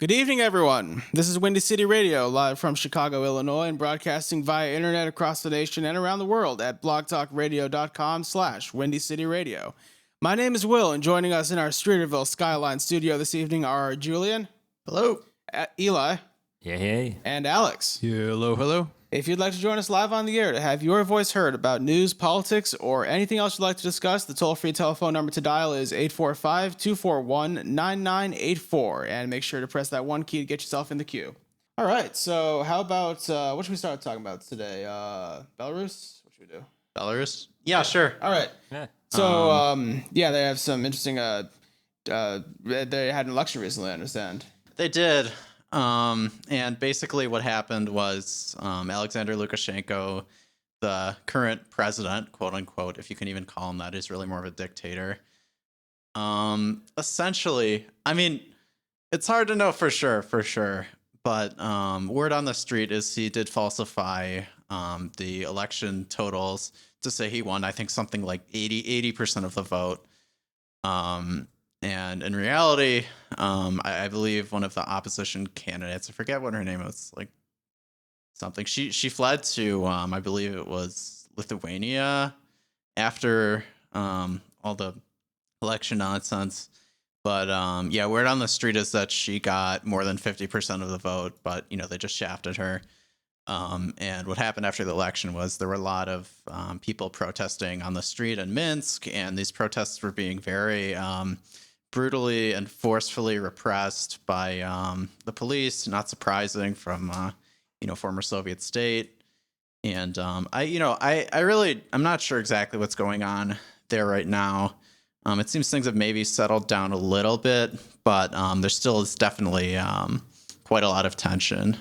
Good evening, everyone. This is Windy City Radio, live from Chicago, Illinois, and broadcasting via internet across the nation and around the world at blogtalkradio.com/Windy City Radio. My name is Will, and joining us in our Streeterville Skyline studio this evening are Julian. Hello. Eli. Hey. And Alex. Hello. If you'd like to join us live on the air to have your voice heard about news, politics, or anything else you'd like to discuss, the toll-free telephone number to dial is 845-241-9984, and make sure to press that one key to get yourself in the queue. All right, so how about, what should we start talking about today? Belarus? What should we do? Belarus? Yeah, sure. All right. Yeah. So, they have some interesting, they had an election recently, I understand. They did. And basically what happened was Alexander Lukashenko, the current president, quote unquote, if you can even call him that, is really more of a dictator. Essentially, I mean, it's hard to know for sure. But word on the street is he did falsify the election totals to say he won, I think, something like 80% of the vote. And in reality, I believe one of the opposition candidates, I forget what her name was, like something. She fled to, I believe it was Lithuania after all the election nonsense. But word on the street is that she got more than 50% of the vote, but they just shafted her. And what happened after the election was there were a lot of people protesting on the street in Minsk, and these protests were being very brutally and forcefully repressed by the police. Not surprising from former Soviet state. And I'm not sure exactly what's going on there right now. It seems things have maybe settled down a little bit, but there still is definitely quite a lot of tension.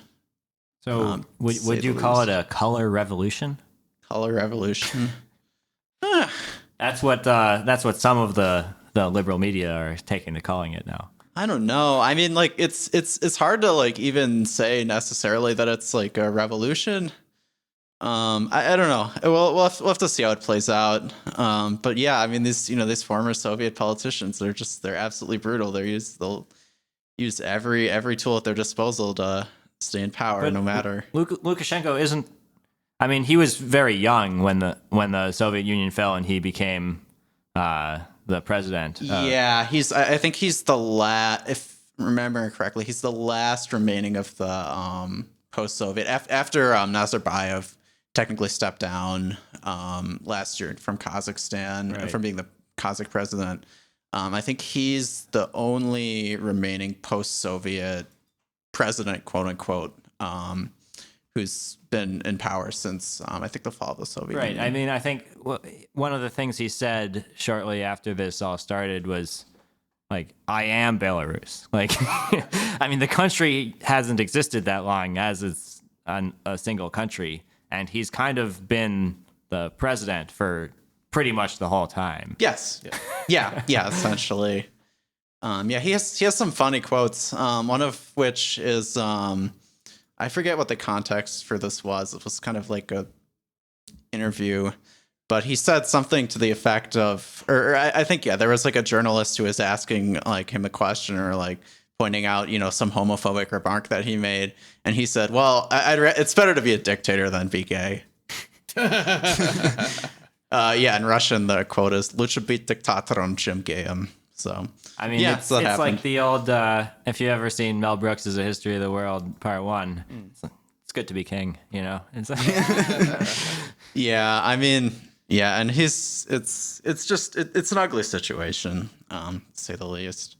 So would you call it a color revolution? Color revolution. That's what some of the liberal media are taking to calling it now. I don't know. I mean, like it's hard to like even say necessarily that it's like a revolution. I don't know. We'll have to see how it plays out. But yeah, I mean these former Soviet politicians, they're absolutely brutal. They'll use every tool at their disposal to stay in power, but no matter. Lukashenko isn't. I mean, he was very young when the Soviet Union fell and he became the president. Yeah, I think he's the last. If remembering correctly, he's the last remaining of the post-Soviet after Nazarbayev technically stepped down last year from Kazakhstan, right, from being the Kazakh president. I think he's the only remaining post-Soviet president, quote unquote, who's been in power since I think the fall of the Soviet Union. I mean, I think one of the things he said shortly after this all started was like, "I am Belarus." Like, I mean, the country hasn't existed that long as it's a single country, and he's kind of been the president for pretty much the whole time. Yes. Yeah, essentially. He has some funny quotes. One of which is I forget what the context for this was. It was kind of like a interview, but he said something to the effect of, or I think there was like a journalist who was asking like him a question or like pointing out some homophobic remark that he made, and he said, "Well, it's better to be a dictator than be gay." In Russian the quote is "Лучше быть диктатором, чем геем." So I mean, it's like the old. If you ever seen Mel Brooks' A History of the World Part 1, it's good to be king. It's like I mean, and it's an ugly situation, to say the least.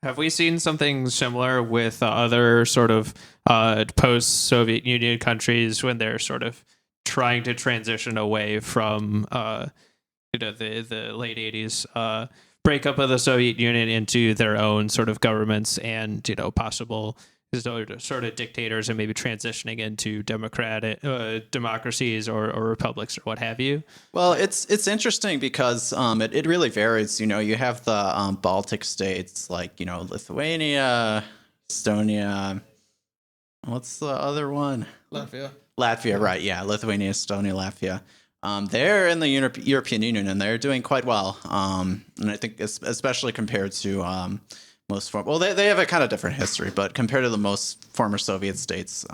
Have we seen something similar with other sort of post-Soviet Union countries when they're sort of trying to transition away from the late 80s breakup of the Soviet Union into their own sort of governments and possible sort of dictators and maybe transitioning into democracies or republics or what have you? Well, it's interesting because it really varies. You have the Baltic states like Lithuania, Estonia. What's the other one? Latvia, right? Yeah, Lithuania, Estonia, Latvia. They're in the European Union and they're doing quite well. And I think especially compared to well, they have a kind of different history, but compared to the most former Soviet states,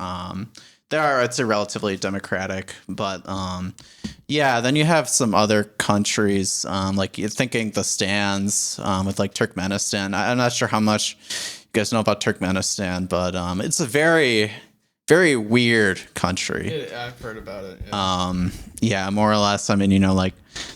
they are, I'd say, relatively democratic. But yeah, then you have some other countries, like you're thinking the stands with like Turkmenistan. I'm not sure how much you guys know about Turkmenistan, but it's a very, very weird country. Yeah, I've heard about it. Yeah. Yeah, more or less. I mean, you know, like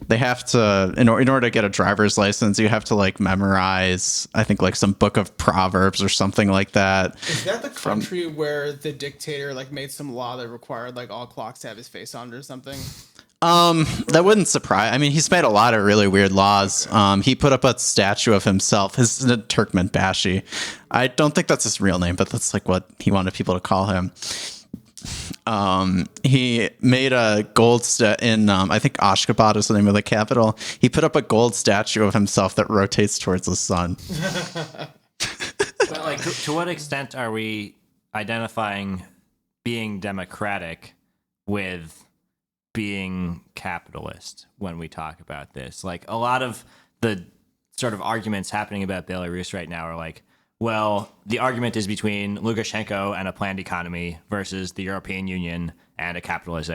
they have to, in order to get a driver's license, you have to like memorize, I think, like some book of proverbs or something like that. Is that the country where the dictator like made some law that required like all clocks to have his face on it or something? That wouldn't surprise. I mean, he's made a lot of really weird laws. He put up a statue of himself. His Turkmenbashi. I don't think that's his real name, but that's like what he wanted people to call him. He made a gold in I think Ashgabat is the name of the capital. He put up a gold statue of himself that rotates towards the sun. But like, to what extent are we identifying being democratic with being capitalist when we talk about this? Like, a lot of the sort of arguments happening about Belarus right now are like, well, the argument is between Lukashenko and a planned economy versus the European Union and a capitalist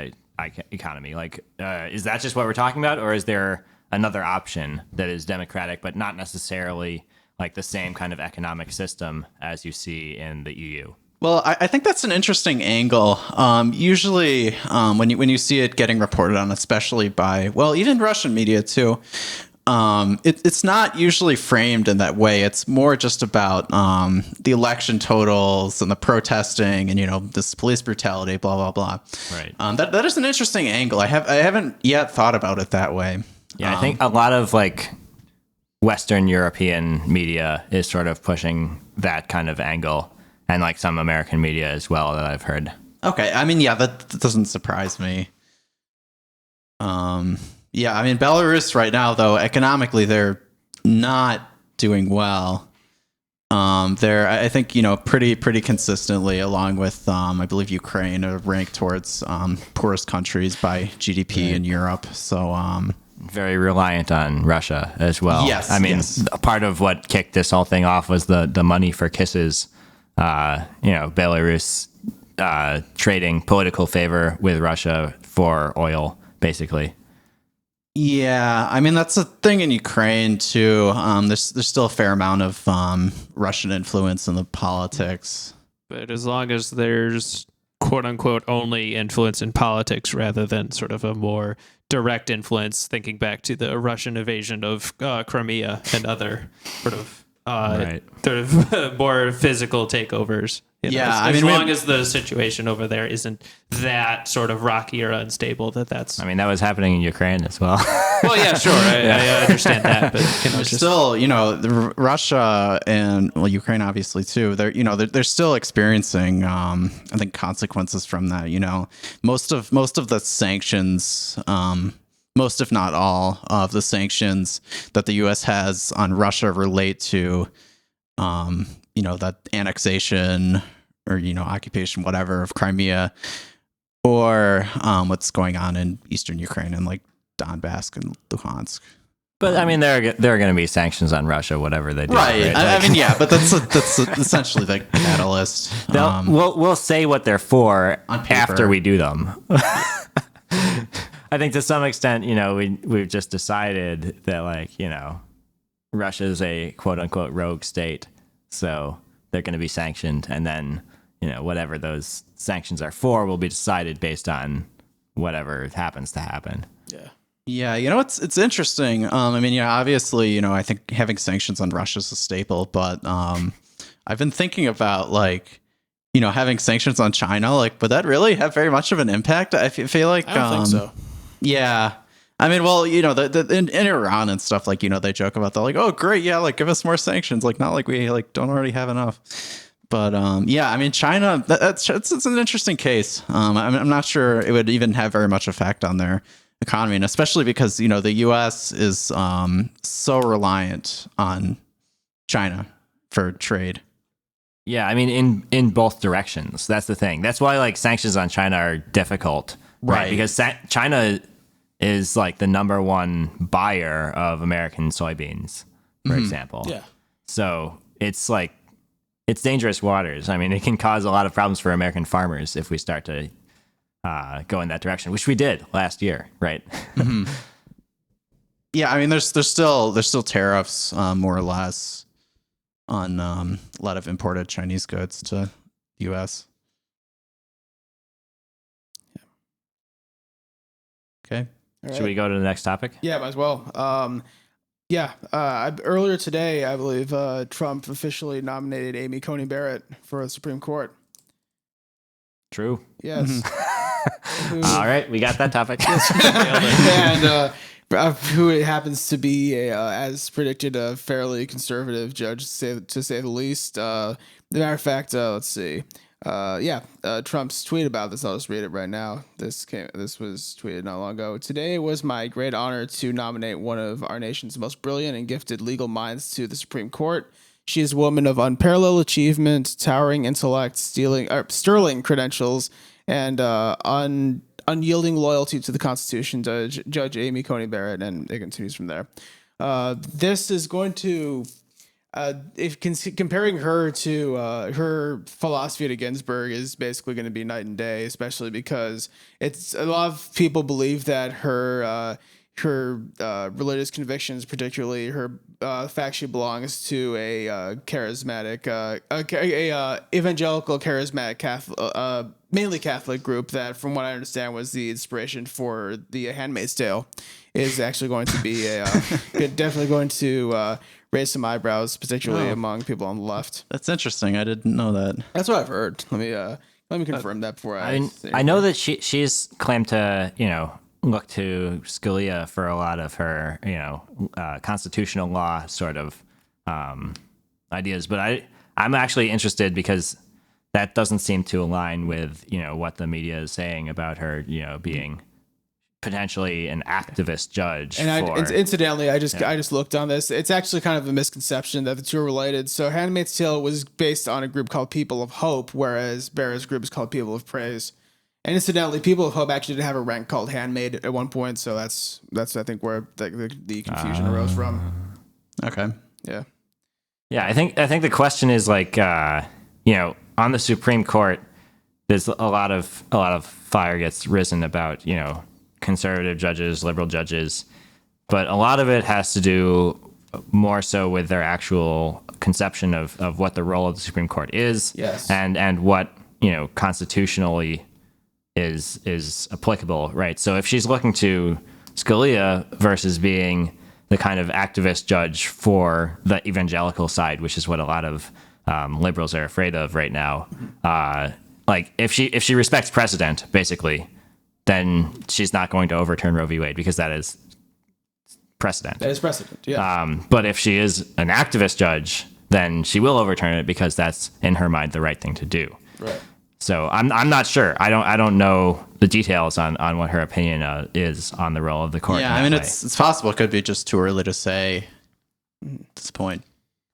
economy. Like, is that just what we're talking about, or is there another option that is democratic but not necessarily like the same kind of economic system as you see in the EU? Well, I think that's an interesting angle. Usually, when you see it getting reported on, especially by, well, even Russian media too, it's not usually framed in that way. It's more just about the election totals and the protesting and, you know, this police brutality, blah blah blah. Right. That is an interesting angle. I haven't yet thought about it that way. Yeah, I think a lot of like Western European media is sort of pushing that kind of angle, and like some American media as well that I've heard. Okay, I mean, yeah, that doesn't surprise me. Yeah, I mean, Belarus right now, though, economically, they're not doing well. They're, I think, you know, pretty consistently, along with, I believe, Ukraine, are ranked towards poorest countries by GDP in Europe. So, very reliant on Russia as well. Yes, I mean, yes. part of what kicked this whole thing off was the money for kisses. You know, Belarus trading political favor with Russia for oil, basically. Yeah, I mean, that's a thing in Ukraine too. There's still a fair amount of Russian influence in the politics. But as long as there's quote unquote only influence in politics rather than sort of a more direct influence, thinking back to the Russian invasion of Crimea and other sort of more physical takeovers. You know, Yeah, as long as the situation over there isn't that sort of rocky or unstable, that's. I mean, that was happening in Ukraine as well. Well, yeah, sure, I understand that, but you know, Still, you know, Russia and Ukraine, obviously too. They're still experiencing, I think, consequences from that. You know, most of the sanctions, most if not all of the sanctions that the U.S. has on Russia relate to, you know, that annexation or, you know, occupation, whatever, of Crimea, or what's going on in eastern Ukraine and like Donbass and Luhansk. But I mean, there are going to be sanctions on Russia, whatever they do. Right. I mean, yeah, but that's essentially the catalyst. We'll say what they're for after we do them. I think to some extent, you know, we've just decided that, like, you know, Russia's a quote unquote rogue state, so they're going to be sanctioned, and then, you know, whatever those sanctions are for will be decided based on whatever happens to happen. Yeah. Yeah, you know, it's interesting. I mean, yeah, obviously, you know, I think having sanctions on Russia is a staple, but I've been thinking about, like, you know, having sanctions on China. Like, would that really have very much of an impact? I feel like I don't think so. Yeah. I mean, well, you know, in Iran and stuff, like, you know, they joke about that, like, oh, great, yeah, like, give us more sanctions, like, not like we like don't already have enough. But yeah, I mean, China, it's an interesting case. I'm not sure it would even have very much effect on their economy, and especially because, you know, the U.S. is so reliant on China for trade. Yeah, I mean, in both directions. That's the thing. That's why, like, sanctions on China are difficult, right? Because China is like the number one buyer of American soybeans, for example. Yeah. So it's like it's dangerous waters. I mean, it can cause a lot of problems for American farmers if we start to go in that direction, which we did last year, right? Yeah, I mean, there's still tariffs, more or less, on a lot of imported Chinese goods to the U.S. Okay. All Should right. we go to the next topic? Yeah, might as well. Earlier today, I believe Trump officially nominated Amy Coney Barrett for the Supreme Court. True. Yes. All right, we got that topic. And who it happens to be, as predicted, a fairly conservative judge, to say the least. As a matter of fact, let's see. Trump's tweet about this. I'll just read it right now. This was tweeted not long ago. Today was my great honor to nominate one of our nation's most brilliant and gifted legal minds to the Supreme Court. She is a woman of unparalleled achievement, towering intellect, sterling credentials, and unyielding loyalty to the Constitution. Judge Amy Coney Barrett, and it continues from there. This is going to. If comparing her to her philosophy to Ginsburg is basically going to be night and day, especially because it's a lot of people believe that her religious convictions, particularly her fact she belongs to a charismatic, evangelical charismatic Catholic, mainly Catholic group that, from what I understand, was the inspiration for the Handmaid's Tale, is actually going to be definitely going to raise some eyebrows, particularly among people on the left. That's interesting. I didn't know that. That's what I've heard. Let me confirm that before I know that she's claimed to, look to Scalia for a lot of her, constitutional law sort of ideas. But I'm actually interested because that doesn't seem to align with, what the media is saying about her, being potentially an activist judge. And incidentally, I just looked on this. It's actually kind of a misconception that the two are related. So Handmaid's Tale was based on a group called People of Hope, whereas Barrett's group is called People of Praise. And incidentally, People of Hope actually did have a rank called Handmaid at one point. So that's I think where the confusion arose from. Okay. Yeah. Yeah, I think the question is like, on the Supreme Court, there's a lot of fire gets risen about, conservative judges, liberal judges, but a lot of it has to do more so with their actual conception of what the role of the Supreme Court is, yes, and what constitutionally is applicable, right? So if she's looking to Scalia versus being the kind of activist judge for the evangelical side, which is what a lot of liberals are afraid of right now, like if she respects precedent, basically, then she's not going to overturn Roe v. Wade because that is precedent. That is precedent, yeah. But if she is an activist judge, then she will overturn it because that's, in her mind, the right thing to do. Right. So I'm not sure. I don't know the details on what her opinion is on the role of the court. Yeah, I mean, it's possible. It could be just too early to say at this point.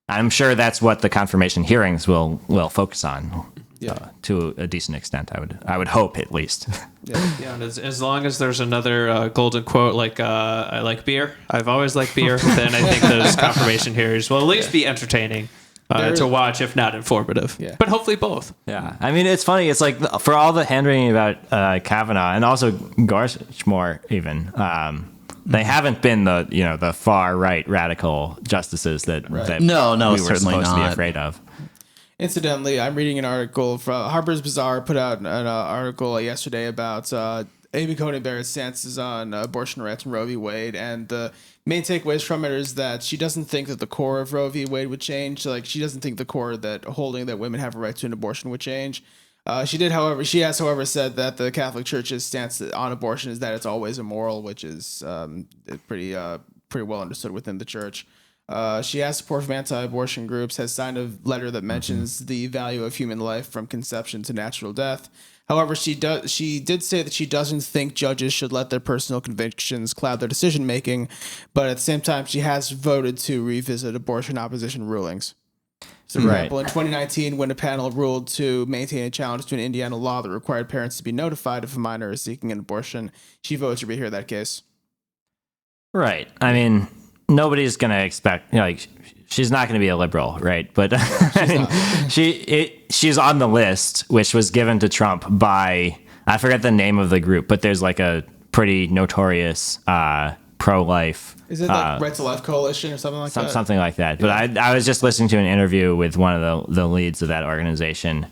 I'm sure that's what the confirmation hearings will focus on. Yeah. To a decent extent, I would hope, at least. Yeah, and as long as there's another golden quote like I like beer, I've always liked beer, then I think those confirmation hearings will at least be entertaining to watch, if not informative. Yeah. But hopefully both. Yeah, I mean, it's funny. It's like for all the hand-wringing about Kavanaugh and also Gorsuch more even, they haven't been the far right radical justices that No, we were certainly supposed to be not. afraid of. Incidentally, I'm reading an article from Harper's Bazaar, put out an article yesterday about Amy Coney Barrett's stances on abortion rights and Roe v. Wade, and the main takeaways from it is that she doesn't think that the core of Roe v. Wade would change. Like, she doesn't think the core that holding that women have a right to an abortion would change. She has, however, said that the Catholic Church's stance on abortion is that it's always immoral, which is pretty well understood within the church. She has support from anti-abortion groups, has signed a letter that mentions the value of human life from conception to natural death. However, she did say that she doesn't think judges should let their personal convictions cloud their decision making, but at the same time, she has voted to revisit abortion opposition rulings. So, for example, in 2019, when a panel ruled to maintain a challenge to an Indiana law that required parents to be notified if a minor is seeking an abortion, she voted to rehear that case. Right. I mean, nobody's going to expect, she's not going to be a liberal, right? But she's on the list, which was given to Trump by, I forget the name of the group, but there's like a pretty notorious pro-life. Is it like Right to Left Coalition or something like that? Something like that. But I was just listening to an interview with one of the leads of that organization,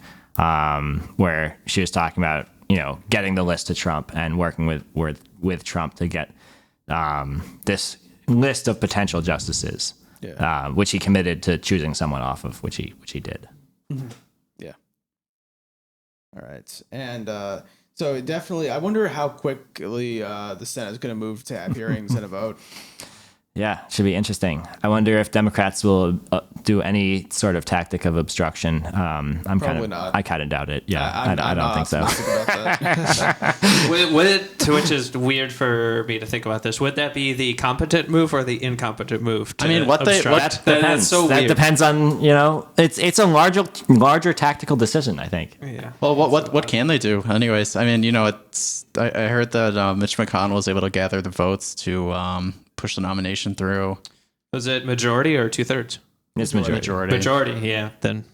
where she was talking about, getting the list to Trump and working with Trump to get this list of potential justices, which he committed to choosing someone off of, which he did. Mm-hmm. Yeah. All right. And so definitely, I wonder how quickly the Senate is going to move to have hearings and a vote. Yeah, should be interesting. I wonder if Democrats will do any sort of tactic of obstruction. Probably not. I kind of doubt it. Yeah, I don't think so. About that. Would it, which is weird for me to think about this, would that be the competent move or the incompetent move? I mean, That that's so weird. depends on, it's a larger tactical decision, I think. Yeah. Well, what can they do? Anyways, I mean, it's I heard that Mitch McConnell was able to gather the votes to push the nomination through. Was it majority or 2/3? It's majority. Majority, yeah. Then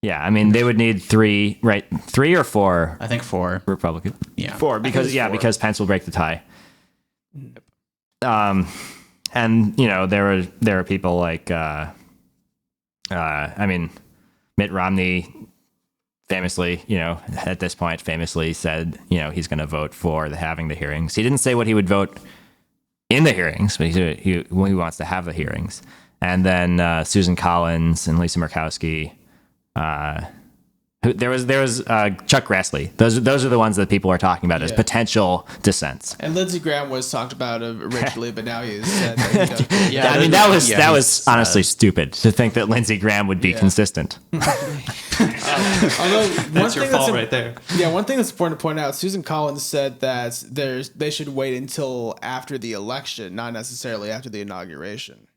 Yeah, I mean, they would need 3 or 4 I think 4. Republicans. Yeah. 4 because because Pence will break the tie. And there were people like Mitt Romney famously, at this point said, he's going to vote for having the hearings. He didn't say what he would vote in the hearings, but he wants to have the hearings. And then Susan Collins and Lisa Murkowski. There was Chuck Grassley. Those are the ones that people are talking about as potential dissents. And Lindsey Graham was talked about originally, but now he's said that he does. Yeah, I mean that was honestly stupid to think that Lindsey Graham would be consistent. Although that's your fault right there. Yeah, one thing that's important to point out, Susan Collins said that they should wait until after the election, not necessarily after the inauguration.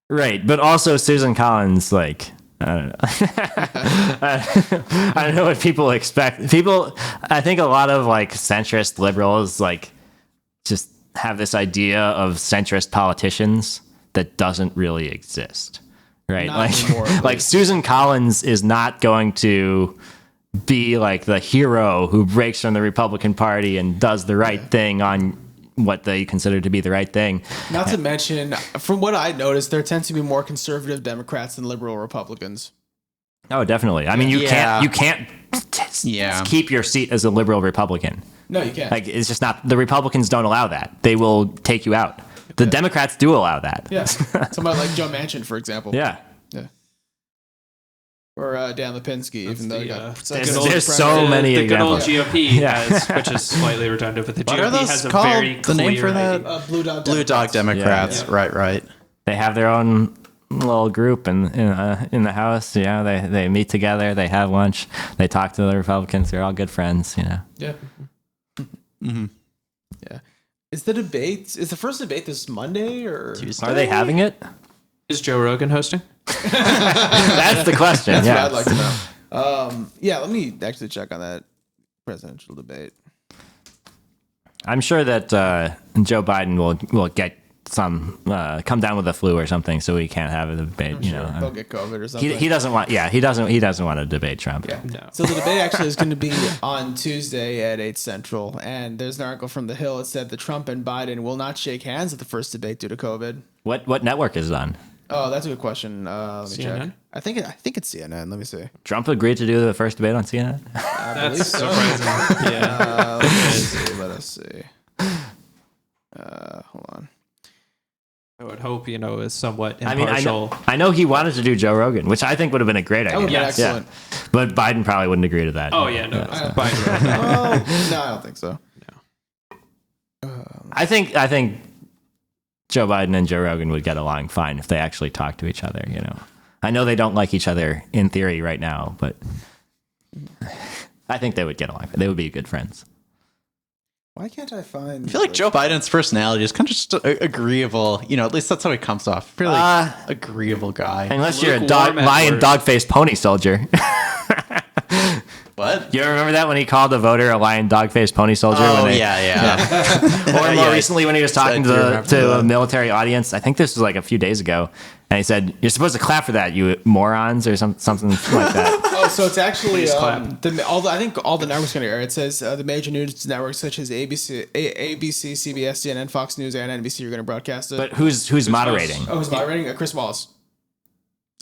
Right, but also Susan Collins, I don't know. I don't know what people expect. I think a lot of centrist liberals just have this idea of centrist politicians that doesn't really exist. Right? Not anymore, Susan Collins is not going to be the hero who breaks from the Republican Party and does the right thing on what they consider to be the right thing. Not to mention, from what I noticed, there tends to be more conservative Democrats than liberal Republicans. Oh, definitely. I mean, you can't keep your seat as a liberal Republican. No, you can't. It's just not. The Republicans don't allow that. They will take you out. The Democrats do allow that. Yeah. Somebody like Joe Manchin, for example. Yeah. Or Dan Lipinski, even though there's so many the good old examples. GOP has, which is slightly redundant, but the What are GOP those has a called? very The clear name for that? idea. Blue Dog Democrats. Yeah. Right. They have their own little group in the House. They meet together. They have lunch. They talk to the Republicans. They're all good friends. Yeah. Mm-hmm. Yeah. Is the first debate this Monday or Tuesday? Are they having it? Is Joe Rogan hosting? That's the question. That's yeah. what I'd like to know. Let me actually check on that presidential debate. I'm sure that Joe Biden will get some come down with the flu or something, so he can't have a debate. They'll get COVID or something. He doesn't want. Yeah, he doesn't want to debate Trump. Yeah. No. So the debate actually is going to be on Tuesday at 8 Central, and there's an article from The Hill. It said that Trump and Biden will not shake hands at the first debate due to COVID. What network is it on? Oh, that's a good question. Let me CNN? check. I think it's CNN. Let me see. Trump agreed to do the first debate on CNN. I believe That's so. surprising. Yeah. Let us see. Hold on. I would hope, is somewhat I mean, impartial. I know he wanted to do Joe Rogan, which I think would have been a great idea. That would be Yes. excellent. But Biden probably wouldn't agree to that. Oh, yeah, no. I don't- Biden. No, I don't think so. I think Joe Biden and Joe Rogan would get along fine if they actually talked to each other. I know they don't like each other in theory right now, but I think they would get along. They would be good friends. Why can't I find? I feel like Joe Biden's personality is kind of just agreeable. At least that's how he comes off. Really agreeable guy. Unless you're a Lukewarm at lion worst. dog-faced pony soldier. What? What? You remember that when he called the voter a lying dog-faced pony soldier? Oh, when they, yeah. Or more Yeah, recently when he was talking I do remember to a that. military audience. I think this was like a few days ago. And he said, "You're supposed to clap for that, you morons," or something like that. Oh, so it's actually clap. I think all the networks going to air. It says the major news networks such as ABC, CBS, CNN, Fox News, and NBC are going to broadcast it. But who's moderating? Oh, who's moderating? Chris Wallace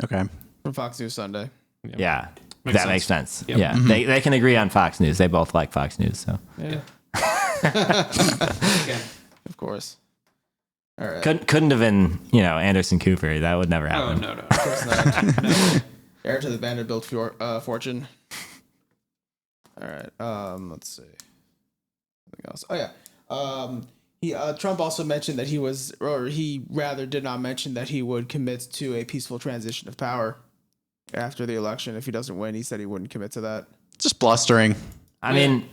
Okay. from Fox News Sunday. Yeah, Makes that makes sense. Yep. Yeah, they can agree on Fox News. They both like Fox News. So Yeah, of course. All right. couldn't have been Anderson Cooper. That would never Oh happen. no. Of course not. No. Heir to the Vanderbilt fortune. All right. Let's see. Something else. Oh yeah. Trump also mentioned that he rather did not mention that he would commit to a peaceful transition of power after the election. If he doesn't win, he said he wouldn't commit to that. Just blustering. I mean,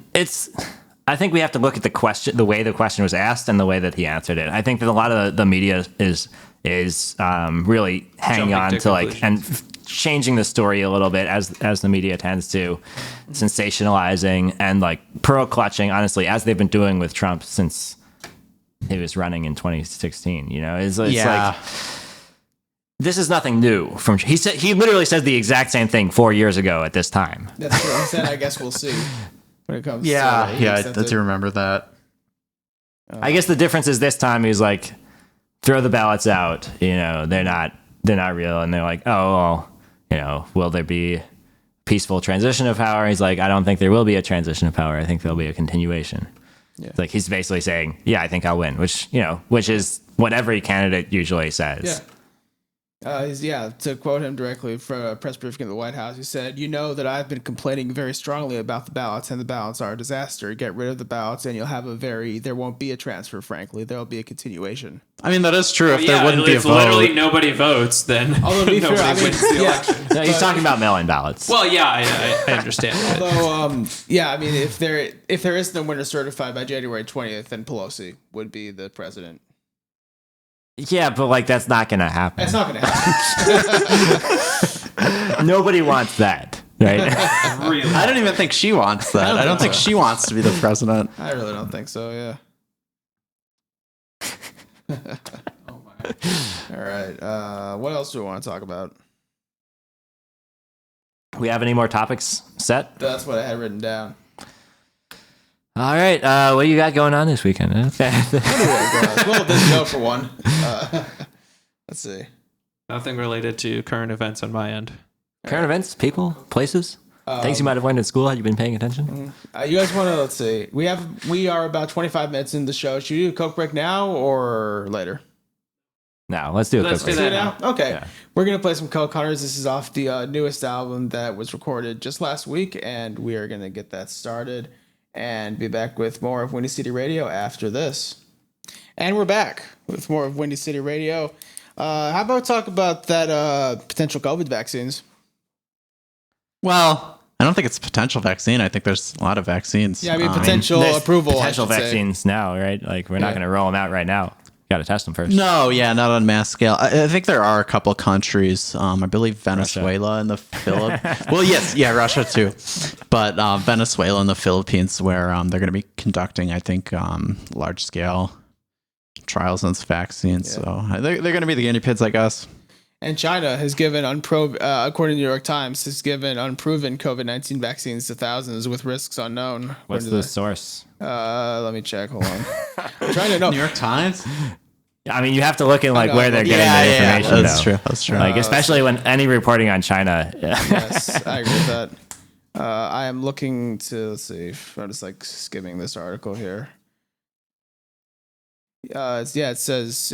I think we have to look at the way the question was asked, and the way that he answered it. I think that a lot of the media is really hanging Jumping on to to like conclusions. and changing the story a little bit as the media tends to, sensationalizing and like pearl clutching. Honestly, as they've been doing with Trump since he was running in 2016. It's Yeah. like this is nothing new. He literally said the exact same thing 4 years ago at this time. That's what he said. I guess we'll see when it comes. Yeah, to I do remember that. I guess the difference is this time he's like, throw the ballots out. They're not real, and they're like, oh, well, will there be a peaceful transition of power? He's like, I don't think there will be a transition of power. I think there'll be a continuation. Yeah. It's like he's basically saying, yeah, I think I'll win, which is what every candidate usually says. Yeah. To quote him directly for a press briefing at the White House, he said, that I've been complaining very strongly about the ballots, and the ballots are a disaster. Get rid of the ballots and you'll have there won't be a transfer, frankly. There'll be a continuation. I mean, that is true. If Yeah, there wouldn't be a if vote. literally nobody votes, then Although, to be nobody fair, I mean, wins the yeah. election. No, he's talking about mail-in ballots. Well, yeah, I understand. that. Although, I mean, if there is no winner certified by January 20th, then Pelosi would be the president. Yeah, but like that's not going to happen. That's not going to happen. Nobody wants that, right? Really? I don't even think she wants that. I don't think she wants to be the president. I really don't think so, yeah. Oh my. All right. What else do we want to talk about? We have any more topics set? That's what I had written down. All right. What do you got going on this weekend? Well, there's no for one. Let's see. Nothing related to current events on my end. Current events, people, places, things you might have learned in school. Had you been paying attention? You guys want to? Let's see. We are about 25 minutes in the show. Should we do a Coke break now or later? No, let's do a Let's quick do break. that. Now? Okay. Yeah. We're gonna play some Coke Hunters. This is off the newest album that was recorded just last week, and we are gonna get that started and be back with more of Windy City Radio after this. And we're back with more of Windy City Radio. How about talk about that potential COVID vaccines? Well, I don't think it's a potential vaccine. I think there's a lot of vaccines. Yeah, I mean potential There's approval. potential I should say. vaccines now, right? Like we're not Yeah. going to roll them out right now. Got to test them first. No, yeah, not on mass scale. I think there are a couple countries. I believe Venezuela and the Philippines. Well, yes, yeah, Russia too, but Venezuela and the Philippines, where they're going to be conducting, I think, large scale trials on vaccines. Yeah. So they're going to be the guinea pigs, I guess. And China has given according to the New York Times, has given unproven COVID-19 vaccines to thousands with risks unknown. What's the source? Let me check. Hold on. I'm trying to know. New York Times. I mean, you have to look at like know, where they're yeah, getting that information. That's though. true. That's true. Like especially when any reporting on China. Yes, I agree with that. I am looking to, let's see, I'm just like skimming this article here. It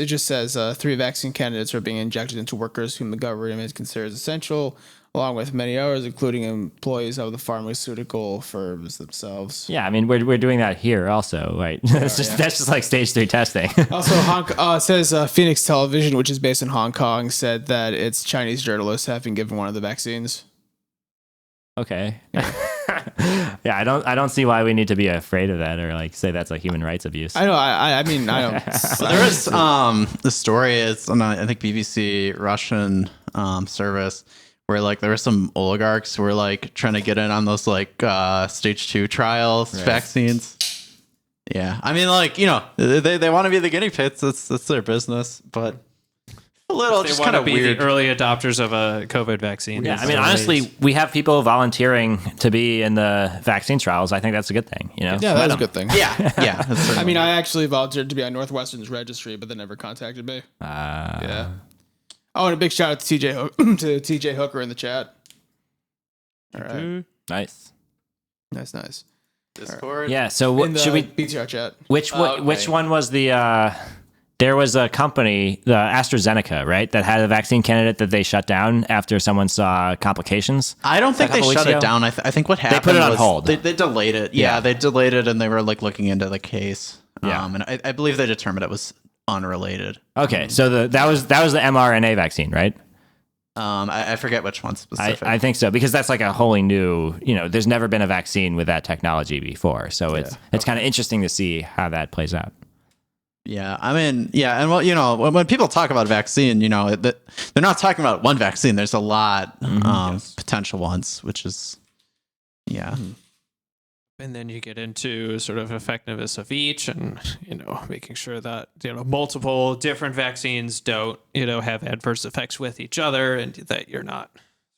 just says 3 vaccine candidates are being injected into workers whom the government considers essential, along with many others, including employees of the pharmaceutical firms themselves. Yeah, I mean we're doing that here also, right? That's just like stage 3 testing. Also, it says Phoenix Television, which is based in Hong Kong, said that its Chinese journalists have been given one of the vaccines. Okay. Yeah, I don't see why we need to be afraid of that or like say that's like human rights abuse. I know. I mean, I don't. Well, there is the story is on I think BBC Russian service where like there were some oligarchs who were like trying to get in on those like stage 2 trials, vaccines. Yeah, I mean, like, you know, they want to be the guinea pigs. That's their business, but a little They just want kind to of be weird. the early adopters of a COVID vaccine. Yeah, I mean, honestly, we have people volunteering to be in the vaccine trials. I think that's a good thing. You know, Yeah, that's a good thing. Yeah, yeah. that's I certainly- mean, I actually volunteered to be on Northwestern's registry, but they never contacted me. Yeah. Oh, and a big shout out to TJ Hooker in the chat. All right. Nice. Nice. Discord. Yeah. So In what the should we? BTR chat. Which okay. which one was the? There was a company, the AstraZeneca, right, that had a vaccine candidate that they shut down after someone saw complications. I don't think A they couple shut weeks it ago? down. I think what happened put it on was hold. They delayed it. Yeah, Yeah. they delayed it, and they were like looking into the case. Yeah. And I believe they determined it was unrelated. Okay, so that was the mRNA vaccine, right? I forget which one specific. I think so, because that's like a wholly new. You know, there's never been a vaccine with that technology before, so it's kind of interesting to see how that plays out. Yeah, I mean, yeah, and well, you know, when people talk about vaccine, you know, they're not talking about one vaccine. There's a lot potential ones, which is, yeah. And then you get into sort of effectiveness of each, and you know, making sure that you know multiple different vaccines don't you know have adverse effects with each other, and that you're not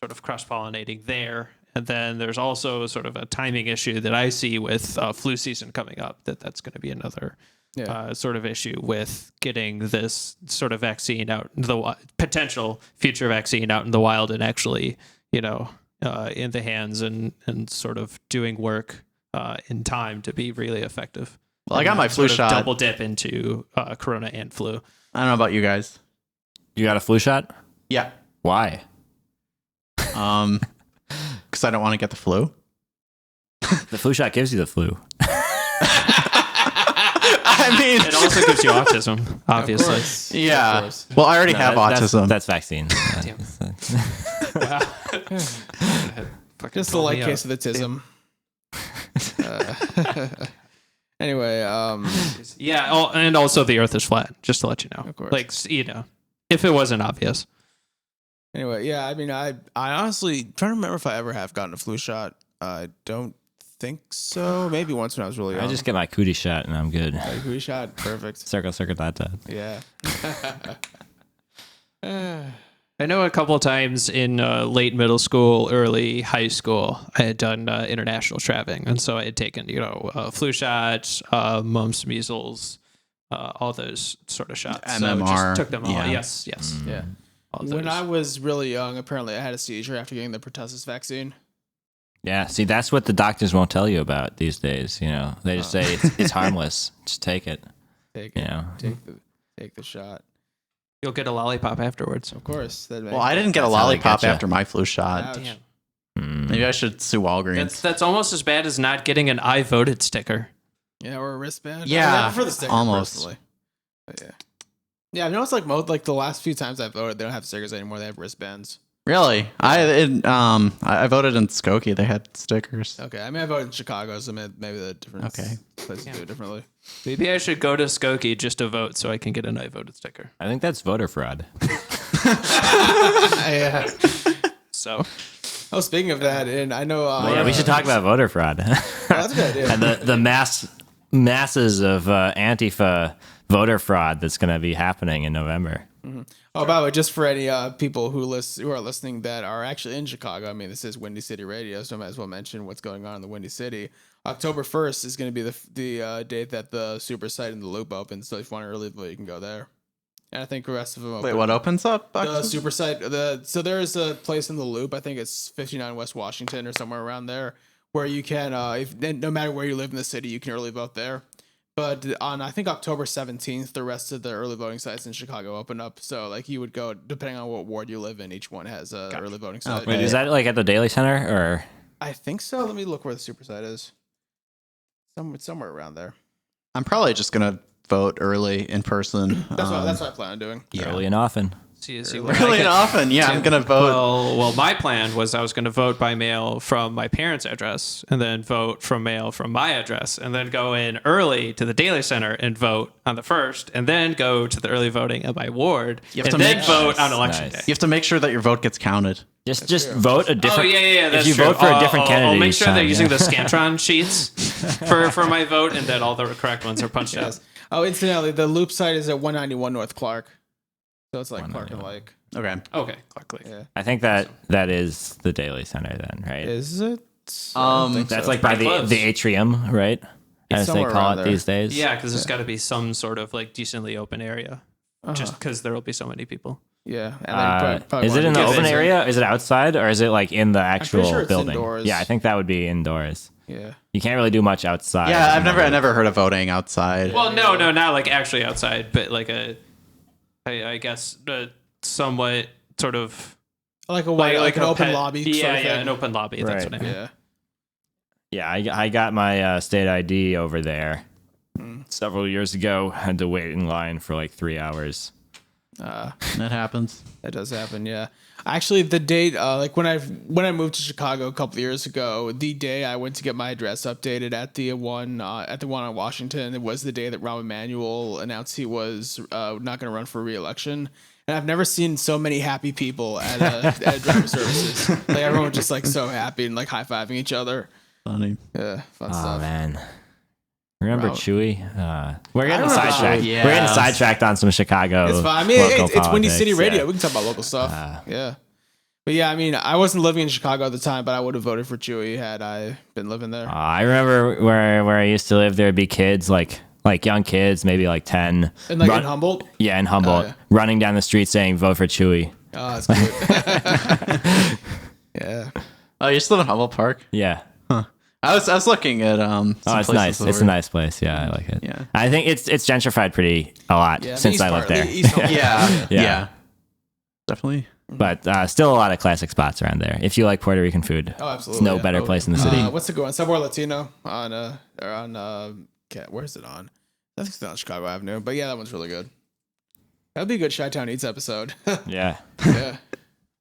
sort of cross pollinating there. And then there's also sort of a timing issue that I see with flu season coming up. That's going to be another sort of issue with getting this sort of vaccine out in the potential future vaccine out in the wild and actually you know in the hands and sort of doing work in time to be really effective. Well, I got my flu sort of shot. double dip into corona and flu. I don't know about you guys. You got a flu shot? Yeah. Why? Because I don't want to get the flu. The flu shot gives you the flu. I mean, It also gives you autism, obviously. yeah. Well, I already have autism. That's vaccine. Just the light case of the tism. Anyway, Yeah, and also the Earth is flat. Just to let you know, Of course. like you know, if it wasn't obvious. anyway, yeah. I mean, I honestly trying to remember if I ever have gotten a flu shot. I don't think so. Maybe once when I was really young. I just get my cootie shot and I'm good. Like, flu shot, perfect. Circle, dot. Yeah. I know a couple of times in late middle school, early high school, I had done international traveling, and so I had taken flu shots, mumps, measles, all those sort of shots. So MMR, just took them all. yeah. Yes. Yeah. All When those. I was really young, apparently I had a seizure after getting the pertussis vaccine. Yeah, see, that's what the doctors won't tell you about these days. You know, they just say it's harmless. Just take it. Take You it. know, Take the shot. You'll get a lollipop afterwards. Of course. Well, I didn't get a That's how they lollipop getcha. after my flu shot. Ouch. Damn. Maybe I should sue Walgreens. That's almost as bad as not getting an I voted sticker. Yeah, or a wristband. Yeah, I prefer the sticker almost. personally. But yeah. Yeah, I've noticed like the last few times I've voted, they don't have stickers anymore. They have wristbands. Really? I voted in Skokie. They had stickers. Okay, I mean I voted in Chicago, so maybe the different Okay. places do it differently. Maybe I should go to Skokie just to vote so I can get an I voted sticker. I think that's voter fraud. Yeah. So Oh, speaking of that, and I know. Yeah, we should talk about voter fraud. That's a good idea. And the masses of Antifa voter fraud that's going to be happening in November. Oh, by the way, just for any people who are listening that are actually in Chicago, I mean, this is Windy City Radio, so I might as well mention what's going on in the Windy City. October 1st is going to be the date that the super site and the loop opens, so if you want to early vote, you can go there. And I think the rest of them open. Wait, what opens up? The super site. So there is a place in the loop, I think it's 59 West Washington or somewhere around there, where you can, no matter where you live in the city, you can early vote there. But on, I think, October 17th, the rest of the early voting sites in Chicago open up. So, like, you would go, depending on what ward you live in, each one has a early voting site. Wait, is that like at the Daily Center or? I think so. Let me look where the super site is. Somewhere around there. I'm probably just gonna vote early in person. That's what I plan on doing. Yeah. Early and often. See what I Really can- often, yeah, I'm gonna vote. Well, my plan was I was going to vote by mail from my parents' address, and then vote from mail from my address, and then go in early to the Daily Center and vote on the 1st, and then go to the early voting at my ward, You have and to then make- vote on Nice, election nice. day. You have to make sure that your vote gets counted. Just vote a different. Oh yeah. That's if you true. vote for a different candidate, I'll make each sure time, they're using yeah. the Scantron sheets for my vote, and that all the correct ones are punched out. Oh, incidentally, the loop site is at 191 North Clark, so it's like Clark and Lake. Okay. Okay, Clark Lake. Yeah. I think that is the Daily Center then, right? Is it? I don't think That's so. like by Pretty close. the atrium, right? As they somewhere call around it there. these days. Yeah, because there's got to be some sort of like decently open area, just because there will be so many people. Yeah. And then probably Is it in the one- open it- area? Is it outside, or is it like in the pretty actual sure it's building? indoors. Yeah, I think that would be indoors. Yeah. You can't really do much outside. Yeah, I never heard of voting outside. Well, no, not like actually outside, but like I guess somewhat sort of Like a like an a open pet- lobby. Yeah, sort of yeah, thing. an open lobby. That's Right. what I mean. Yeah. Yeah, I got my state ID over there several years ago. Had to wait in line for like 3 hours. That happens. That does happen, yeah. Actually, the date, like when I moved to Chicago a couple of years ago, the day I went to get my address updated at the one on Washington, it was the day that Rahm Emanuel announced he was not going to run for re-election. And I've never seen so many happy people at driver services. Like everyone was just like so happy and like high fiving each other. Funny. Yeah, fun Oh stuff. man. Remember Wow. Chewy? We're getting remember sidetracked. Chewy, We're getting yeah. sidetracked on some Chicago. It's fine. I mean, local it's Windy politics, City Radio. yeah. We can talk about local stuff. Yeah. But yeah, I mean, I wasn't living in Chicago at the time, but I would have voted for Chewy had I been living there. I remember where I used to live. There'd be kids like young kids, maybe like 10. And like run- in Humboldt. Yeah, in Humboldt, yeah. running down the street saying "Vote for Chewy." Oh, that's cute. Yeah. Oh, you still in Humboldt Park? Yeah. I was looking at Oh, it's nice. It's a nice place. Yeah, I like it. Yeah. I think it's gentrified pretty a lot Yeah. the since east I part, lived there. the east Humboldt. Yeah, Yeah. yeah, definitely. But still a lot of classic spots around there. If you like Puerto Rican food, Oh, absolutely. it's no yeah. better place in the city. What's the good one? Somewhere Latino where's it on? I think it's on Chicago Avenue. But yeah, that one's really good. That'd be a good Chi-Town Eats episode. Yeah. Yeah.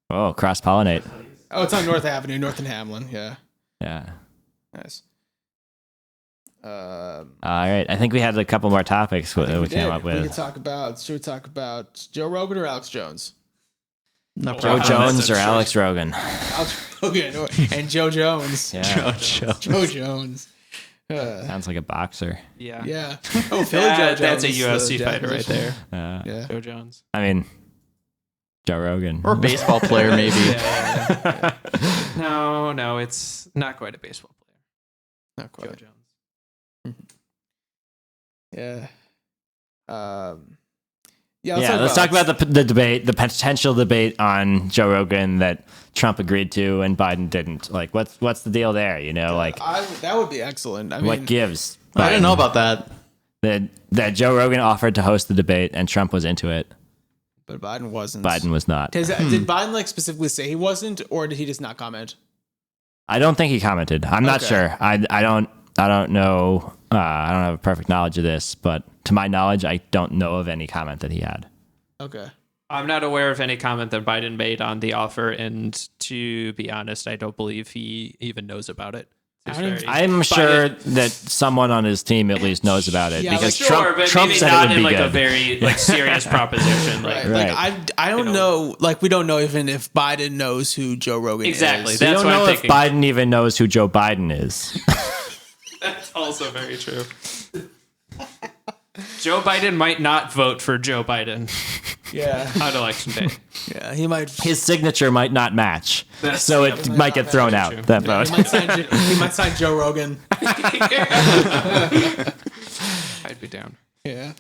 Oh, cross pollinate. Oh, it's on North Avenue, North and Hamlin. Yeah. Yeah. Nice. All right. I think we had a couple more topics that we came up We could with. talk about. Should we talk about Joe Rogan or Alex Jones? No Joe problem. Jones or Alex Rogan? Alex Rogan and Joe Jones. Yeah. Joe. Joe Jones. Sounds like a boxer. Yeah. Yeah. Oh, Philly Joe Jones. That's a the UFC fighter right definition. there. Yeah. Joe Jones. I mean, Joe Rogan. Or a baseball player, maybe. No, it's not quite a baseball player. Not Joe quite. Jones. Yeah. Yeah, let's talk about the debate, the potential debate on Joe Rogan that Trump agreed to and Biden didn't. Like, what's the deal there? You know, like that would be excellent. I mean, what gives? I didn't know about that. That Joe Rogan offered to host the debate and Trump was into it. but Biden wasn't. Biden was not. Did Biden like specifically say he wasn't, or did he just not comment? I don't think he commented. I'm not Okay. sure. I don't know. I don't have a perfect knowledge of this, but to my knowledge, I don't know of any comment that he had. Okay. I'm not aware of any comment that Biden made on the offer, and to be honest, I don't believe he even knows about it. It's very- I'm sure that someone on his team at least knows about it Yeah, because like, Trump, but Trump maybe said not it would in be like good. a very like serious proposition. Right. Like, Like I don't know. Like we don't know even if Biden knows who Joe Rogan Exactly. is. we That's don't what I'm know if thinking. Biden even knows who Joe Biden is. That's also very true. Joe Biden might not vote for Joe Biden Yeah. on election day. Yeah. He might. His signature might not match, That's- so yeah, it might get thrown out. true. That He vote. might sign Joe Rogan. I'd be down. Yeah.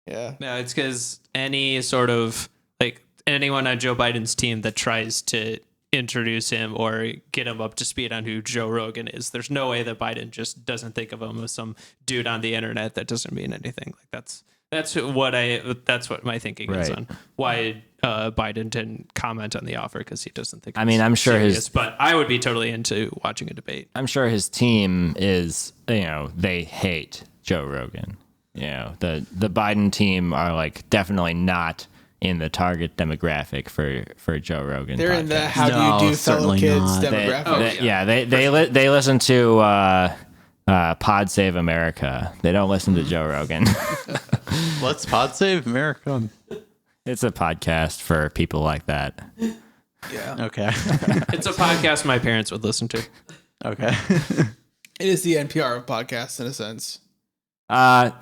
Yeah. No, it's because any sort of like anyone on Joe Biden's team that tries to introduce him or get him up to speed on who Joe Rogan is, there's no way that Biden just doesn't think of him as some dude on the internet that doesn't mean anything. Like that's what my thinking is Right. on why Biden didn't comment on the offer, because he doesn't think. I mean, I'm sure serious, but I would be totally into watching a debate. I'm sure his team is, they hate Joe Rogan. the Biden team are like definitely not in the target demographic for Joe Rogan. They're in the podcast. how do you do fellow certainly kids not. demographic. They listen to Pod Save America. They don't listen to Joe Rogan. Let's Pod Save America. It's a podcast for people like that. Yeah. Okay. It's a podcast my parents would listen to. Okay. It is the NPR of podcasts in a sense. I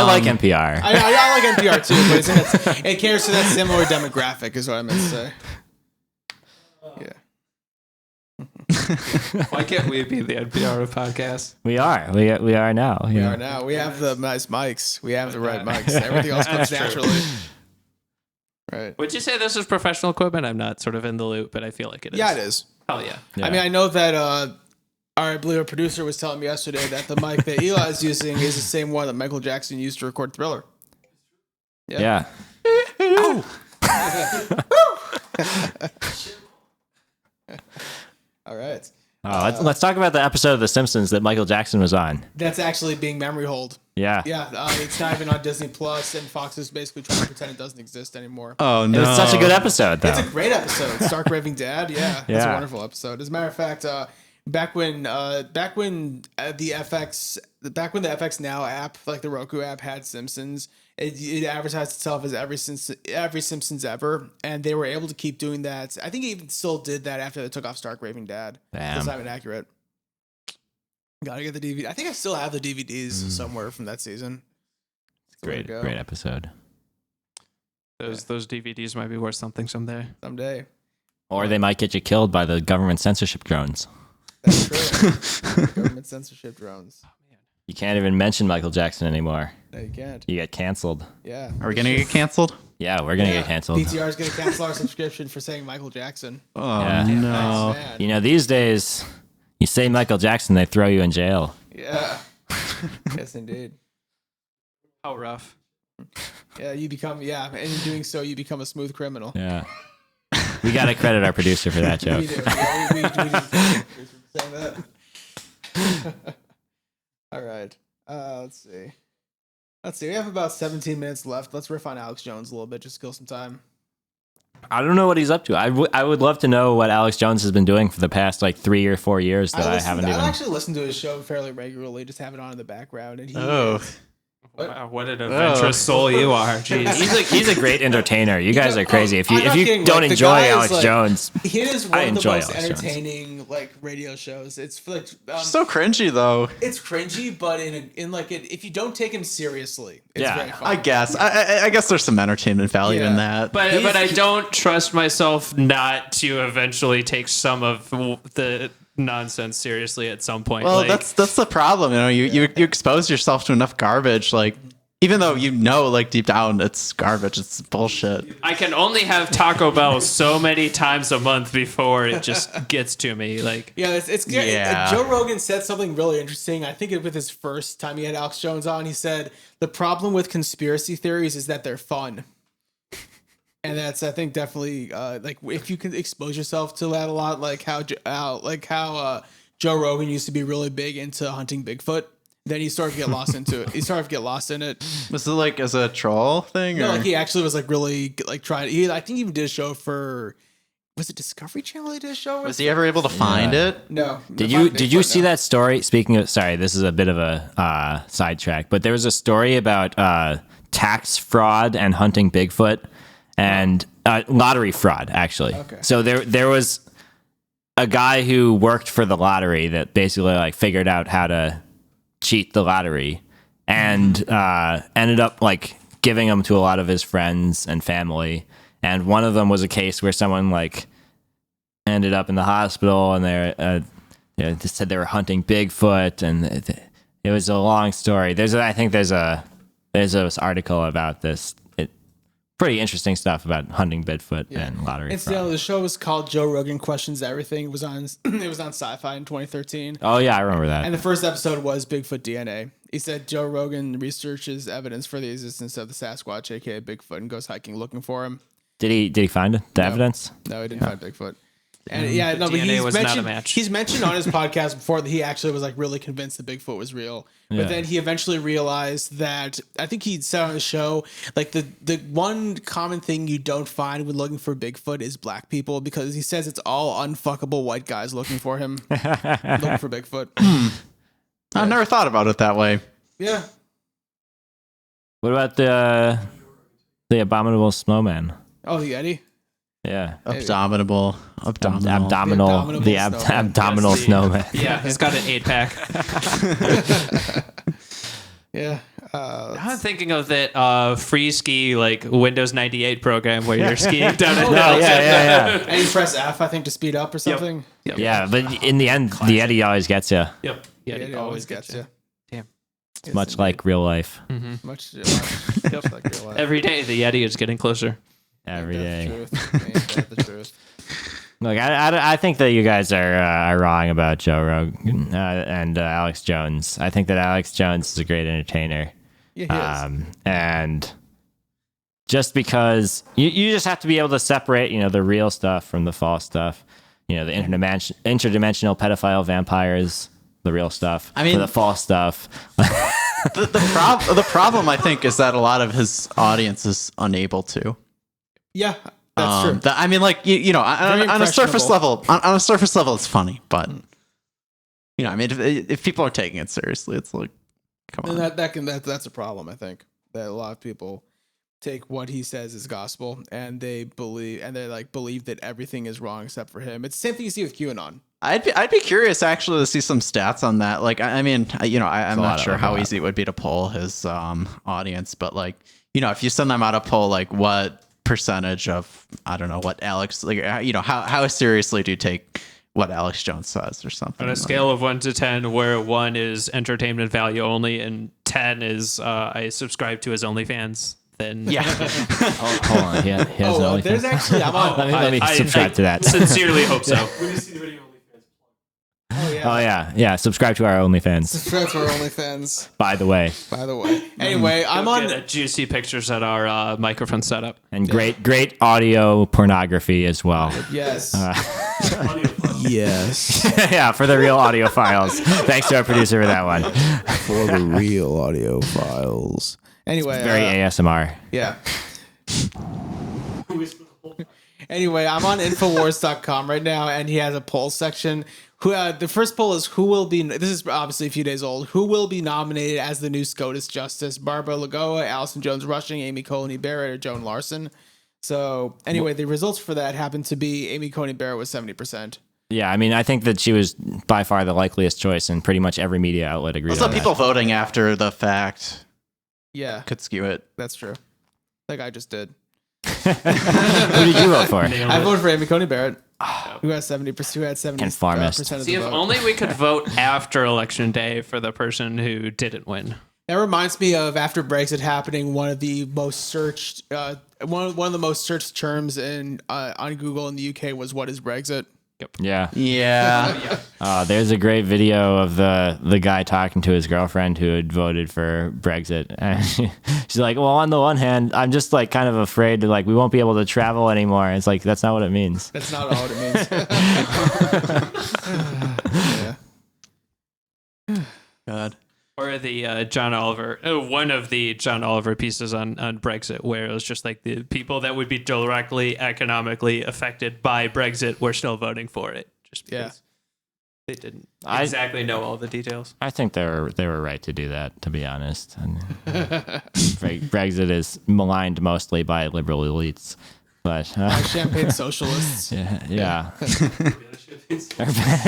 like NPR. I like NPR too, but it caters to that similar demographic, is what I meant to say. Yeah. Why can't we be the NPR of podcasts? We are. We are now. We are now. We have the nice mics. We have the right mics. Everything else comes naturally. Right. Would you say this is professional equipment? I'm not sort of in the loop, but I feel like it is. Yeah, it is. Hell yeah. I mean, I know that I believe a producer was telling me yesterday that the mic that Eli is using is the same one that Michael Jackson used to record Thriller. Yeah. All right. Let's talk about the episode of The Simpsons that Michael Jackson was on. That's actually being memory hold. Yeah. Yeah, it's not even on Disney Plus, and Fox is basically trying to pretend it doesn't exist anymore. Oh It no. was such a good episode, though. It's a great episode. Stark Raving Dad. Yeah, it's a Yeah. wonderful episode. As a matter of fact, back when the FX Now app, like the Roku app, had Simpsons, it advertised itself as every Simpsons ever, and they were able to keep doing that. I think it even still did that after they took off Stark Raving Dad. Damn. That's not even accurate. Gotta get the DVD. I think I still have the DVDs somewhere from that season. Great episode. Those DVDs might be worth something someday. Someday. Or they might get you killed by the government censorship drones. That's true. Government censorship drones. You can't even mention Michael Jackson anymore. No, you can't. You get canceled. Yeah. Are we gonna get canceled? Yeah, we're going to get canceled. PTR is going to cancel our subscription for saying Michael Jackson. Oh Yeah. no. Nice, man. You know, these days, you say Michael Jackson, they throw you in jail. Yeah. Yes, indeed. How rough. Yeah, you become, and in doing so, you become a smooth criminal. Yeah. We got to credit our producer for that joke. We do. Yeah, we do. Saying that. All right. Let's see. We have about 17 minutes left. Let's riff on Alex Jones a little bit, just to kill some time. I don't know what he's up to. I would love to know what Alex Jones has been doing for the past like 3 or 4 years that I haven't even. I actually listen to his show fairly regularly, just have it on in the background. And he, Wow, what an adventurous soul you are. Jeez. He's a great entertainer. You guys are crazy. If you I'm not kidding, don't like, the enjoy guy is, Alex like, Jones, It is I one of the enjoy most Alex Jones. entertaining like radio shows. It's like So cringy though. it's cringy, but if you don't take him seriously, it's Yeah. very fun. I guess. I guess there's some entertainment value in that. But I don't trust myself not to eventually take some of the nonsense seriously at some point. Well, like, that's the problem. You know, you expose yourself to enough garbage, like even though you know, like deep down, it's garbage. It's bullshit. I can only have Taco Bell so many times a month before it just gets to me. Like, Yeah, it's good. Yeah. Joe Rogan said something really interesting. I think with his first time he had Alex Jones on, he said the problem with conspiracy theories is that they're fun. And that's, I think, definitely like if you can expose yourself to that a lot, like how Joe Rogan used to be really big into hunting Bigfoot. Then he started to get lost into it. He started to get lost in it. Was it like as a troll thing? No, or? like he actually was like really like trying. I think he even did a show for. Was it Discovery Channel? He did a show. Was he ever able to find it? No. Did you see that story? Speaking of, sorry, this is a bit of a sidetrack, but there was a story about tax fraud and hunting Bigfoot and lottery fraud, actually. Okay. So there was a guy who worked for the lottery that basically like figured out how to cheat the lottery and ended up like giving them to a lot of his friends and family. And one of them was a case where someone like ended up in the hospital and they said they were hunting Bigfoot, and it was a long story. There's this article about this. Pretty interesting stuff about hunting Bigfoot and lottery Incidentally, fraud. the show was called Joe Rogan Questions Everything. It was on Sci-Fi in 2013. Oh yeah, I remember that. And the first episode was Bigfoot DNA. He said Joe Rogan researches evidence for the existence of the Sasquatch, aka Bigfoot, and goes hiking looking for him. Did he find the evidence? No, he didn't find Bigfoot. And yeah, no, but DNA was not a mentioned, match. he's mentioned on his podcast before that he actually was like really convinced that Bigfoot was real. Yeah. But then he eventually realized that, I think he said on the show, like the one common thing you don't find when looking for Bigfoot is black people, because he says it's all unfuckable white guys looking for him, looking for Bigfoot. I've never thought about it that way. Yeah. What about the abominable snowman? Oh, the Yeti? Yeah. Abdominal. Abdominal. The Abdominal Yes, snowman. Yeah, he's got an 8-pack. Yeah. I'm thinking of that free ski like Windows 98 program where you're skiing down a hill. Yeah. And you press F, I think, to speed up or something. Yep. Yeah, but in the end, the Yeti always gets you. Yep. Yeah, It always gets you. Damn. Yes, Much indeed. like real life. Much like real life. Every day the Yeti is getting closer. Every Ain't day. that the truth? Ain't that the truth? Look, I think that you guys are wrong about Joe Rogan and Alex Jones. I think that Alex Jones is a great entertainer. Yeah, he is. And just because you just have to be able to separate, the real stuff from the false stuff. The interdimensional pedophile vampires, the real stuff. I mean- for the false stuff. The problem, I think, is that a lot of his audience is unable to. Yeah, that's true. I mean, like on a surface level, on a surface level, it's funny, but I mean, if people are taking it seriously, it's like, come on. And that's a problem. I think that a lot of people take what he says as gospel, and they believe that everything is wrong except for him. It's the same thing you see with QAnon. I'd be curious actually to see some stats on that. Like, I mean, I'm not sure how easy it would be to poll his audience, but like, if you send them out a poll, like what percentage of, I don't know, what Alex, like, how seriously do you take what Alex Jones says or something? On a scale of 1 to 10, where 1 is entertainment value only and 10 is I subscribe to his OnlyFans, then Yeah. Hold on. He has an There's OnlyFans. actually I'm on. Let me subscribe to that. Sincerely hope so. Oh yeah. Subscribe to our OnlyFans. Subscribe to our OnlyFans, By the way, Anyway, I'm on. Get juicy pictures at our microphone setup. and great audio pornography as well. Yes. Yes. Yeah, for the real audio files. Thanks to our producer for that one. For the real audio files. Anyway, Very ASMR. yeah. Anyway, I'm on Infowars.com right now, and he has a poll section. The first poll is who will be. This is obviously a few days old. Who will be nominated as the new SCOTUS justice? Barbara Lagoa, Allison Jones-Rushing, Amy Coney Barrett, or Joan Larson. So anyway, the results for that happened to be Amy Coney Barrett was 70%. Yeah, I mean, I think that she was by far the likeliest choice, and pretty much every media outlet agreed Also, on people that. voting after the fact Yeah, could skew it. that's true. Like I just did. Who did you vote for? I voted for Amy Coney Barrett, who had 70%. Who had 70% Conformist. of the See, if vote. only we could vote after election day for the person who didn't win. That reminds me of after Brexit happening. One of the most searched, one of the most searched terms on Google in the UK was "What is Brexit?" Yeah. Yeah. There's a great video of the guy talking to his girlfriend who had voted for Brexit. And she's like, well, on the one hand, I'm just like kind of afraid to like, we won't be able to travel anymore. It's like, that's not what it means. That's not all it means. Yeah. God. Or the John Oliver, one of the John Oliver pieces on Brexit, where it was just like the people that would be directly economically affected by Brexit were still voting for it, just because they didn't exactly know all the details. I think they were right to do that, to be honest. And Brexit is maligned mostly by liberal elites, but Champagne socialists. yeah.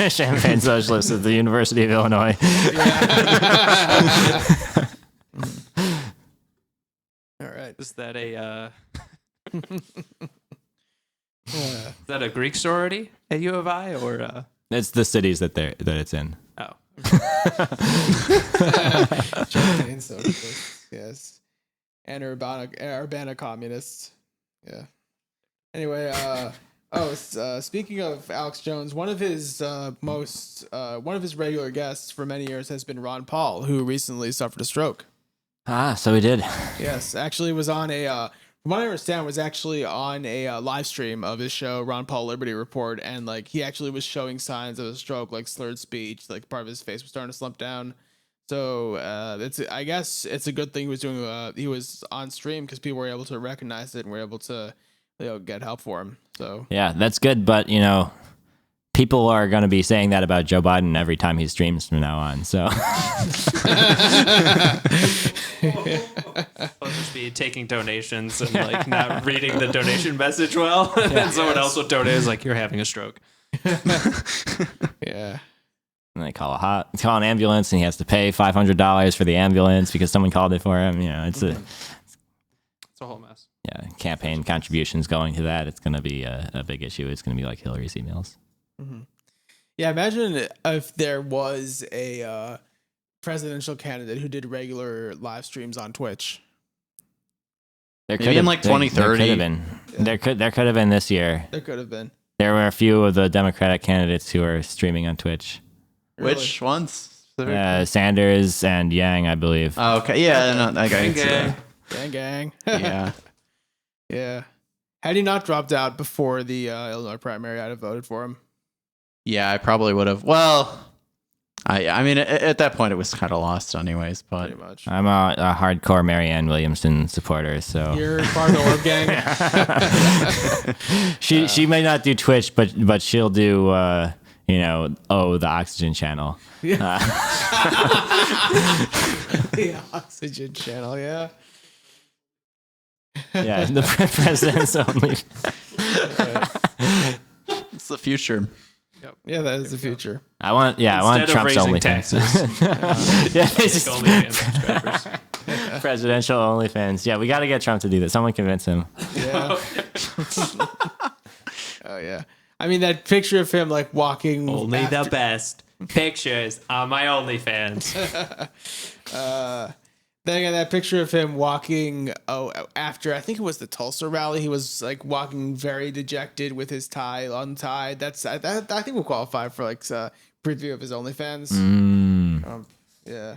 Champagne socialists at the University of Illinois. All right. Is that a Greek sorority at U of I or? It's the cities that it's in. Oh, Champagne socialists. Yes. And Urbana communists. Yeah. Anyway, speaking of Alex Jones, one of his regular guests for many years has been Ron Paul, who recently suffered a stroke. So he did. Yes, actually was on a from what I understand, was actually on a live stream of his show, Ron Paul Liberty Report, and like he actually was showing signs of a stroke, like slurred speech, like part of his face was starting to slump down. So I guess it's a good thing he was doing. He was on stream because people were able to recognize it and were able to get help for him. So Yeah, that's good, but people are going to be saying that about Joe Biden every time he streams from now on. So I'll just be taking donations and like not reading the donation message well, and then someone else will donate is like, "You're having a stroke." yeah. and they call an ambulance, and he has to pay $500 for the ambulance because someone called it for him. It's a whole mess. Yeah, campaign contributions going to that. It's going to be a big issue. It's going to be like Hillary's emails. Mm-hmm. Yeah, imagine if there was a presidential candidate who did regular live streams on Twitch. Maybe in like 2030. There could have been this year. There could have been. There were a few of the Democratic candidates who are streaming on Twitch. Really? Which ones? Sanders and Yang, I believe. Oh, okay. Yeah, no, I got Gang. Yeah. Yeah. Had he not dropped out before the Illinois primary, I'd have voted for him. Yeah, I probably would have. Well, I mean, at that point, it was kind of lost anyways, but Pretty much. I'm a hardcore Marianne Williamson supporter, so You're part of the Orb Gang. she may not do Twitch, but she'll do the Oxygen channel. The Oxygen channel, yeah. Yeah, the president's only. it's the future. Yeah, that is the future. I want Instead Trump's of raising OnlyFans. taxes. Yeah, it's just OnlyFans subscribers. presidential OnlyFans. Yeah, we got to get Trump to do that. Someone convince him. Yeah. Oh yeah. I mean that picture of him like walking. Only the best pictures on my OnlyFans. Then again, that picture of him walking. After I think it was the Tulsa rally, he was like walking very dejected with his tie untied. I think will qualify for like a preview of his OnlyFans. Yeah.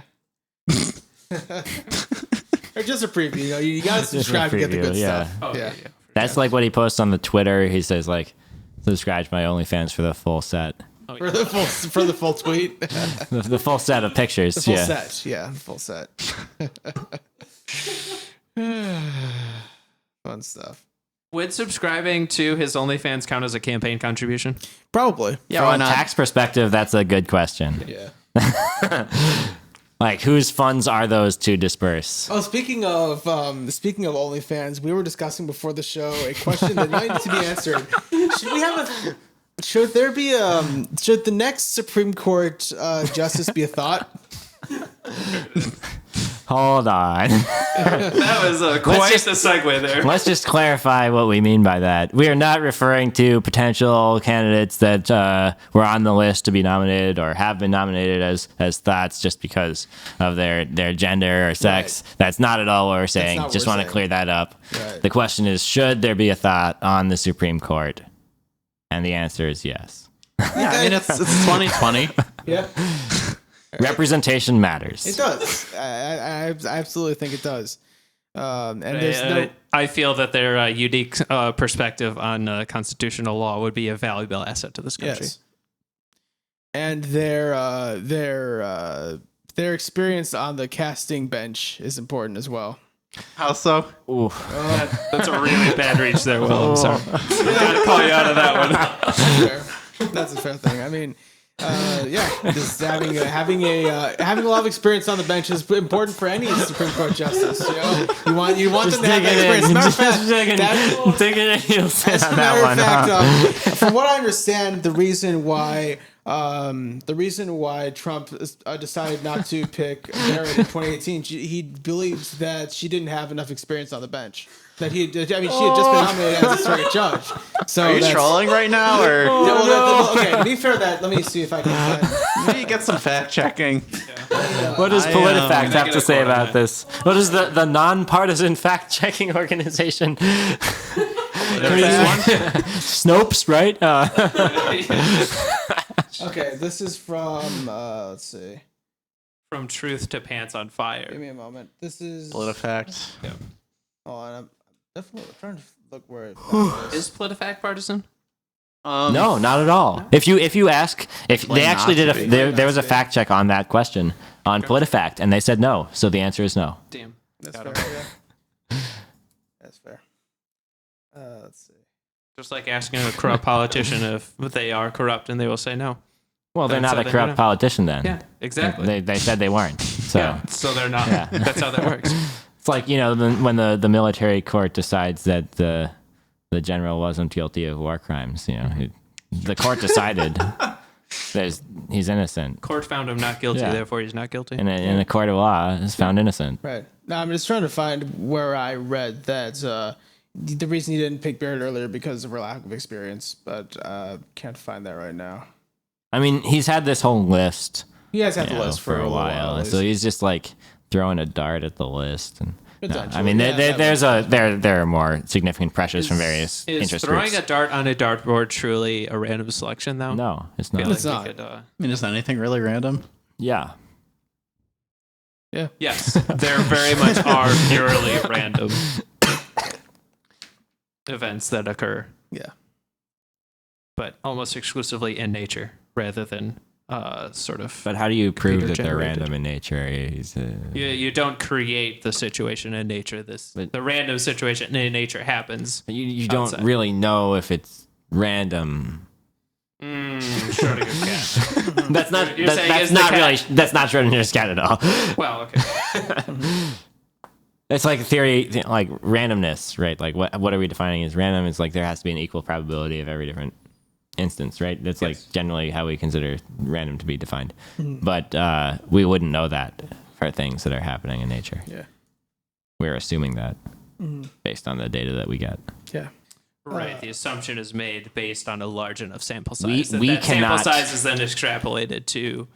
Or just a preview. You gotta subscribe to get the good stuff. Oh, yeah. That's like what he posts on the Twitter. He says like, subscribe to my OnlyFans for the full set. For the full tweet. The full set of pictures. The full set. Yeah, full set. Fun stuff. Would subscribing to his OnlyFans count as a campaign contribution? Probably. Yeah, From why a not? tax perspective, that's a good question. Yeah. Like, whose funds are those to disperse? Oh, speaking of OnlyFans, we were discussing before the show a question that might need to be answered. Should the next Supreme Court justice be a thought? Hold on. That was quite a segue there. Let's just clarify what we mean by that. We are not referring to potential candidates that were on the list to be nominated or have been nominated as thoughts just because of their gender or sex. Right. That's not at all what we're saying. not what Just we're want to saying. clear that up. Right. The question is, should there be a thought on the Supreme Court? And the answer is yes. Yeah, I mean, it's 2020. Yeah, Representation matters. it does. I absolutely think it does. And there's no. I feel that their unique perspective on constitutional law would be a valuable asset to this country. Yes. And their experience on the casting bench is important as well. How so? Ooh. That's a really bad reach there, Will. I'm sorry. Gotta call you out of that one. That's a fair thing. I mean, just having a lot of experience on the bench is important for any Supreme Court justice. You want them to have that experience. As a matter of fact, from what I understand, the reason why Trump decided not to pick Barrett in 2018, he believes that she didn't have enough experience on the bench. That she had just been nominated as a circuit judge. So Are you trolling right now, or okay, to be fair, let me see if I can find. maybe get some fact checking? What does PolitiFact have to negative say quote on about that. this? What is the nonpartisan fact-checking organization? Snopes, right? Okay, this is from. Let's see. From truth to pants on Give fire. me a moment. This is. PolitiFact. Hold on. Definitely. I'm trying to look where it Is PolitiFact partisan? No, not at all. If you ask, if Claim they actually not did to be. there was a fact check on that question on PolitiFact, and they said no. So the answer is no. Damn. That's Got fair. him. Yeah. That's fair. Let's see. Just like asking a corrupt politician if they are corrupt, and they will say no. Well, they're That's not how a they corrupt know. politician then. Yeah, exactly. They said they weren't. So Yeah, so they're not. Yeah. That's how that works. it's like, when the military court decides that the general wasn't guilty of war crimes, the court decided he's innocent. Court found him not guilty, Yeah. therefore he's not guilty. And in a court of law is found innocent. Right. Now I'm just trying to find where I read that the reason he didn't pick Barrett earlier because of her lack of experience, but can't find that right now. I mean, he's had this whole list. He has had the list for a while, at so least. he's just like throwing a dart at the list. And Potentially, I mean, yeah, there are more significant pressures from various Is interest throwing groups. a dart on a dartboard truly a random selection, though? No, it's I feel not. It's like not. we could, I mean, is anything really random? Yeah. yes, there very much are purely random events that occur, Yeah. but almost exclusively in nature rather than sort of. But how do you prove that they're Computer-generated. random in nature? You don't create the situation in nature. The random situation in nature happens. You don't outside. really know if it's random. Schrödinger's cat. That's not. You're That's saying is the not cat- really. That's not Schrödinger's cat at all. Well, okay. It's like like randomness, right? Like what are we defining as random? It's like there has to be an equal probability of every different instance, right? That's like generally how we consider random to be defined. But we wouldn't know that for things that are happening in nature. Yeah. We're assuming that based on the data that we get. Yeah. Right. The assumption is made based on a large enough sample size. We that cannot- sample size is then extrapolated to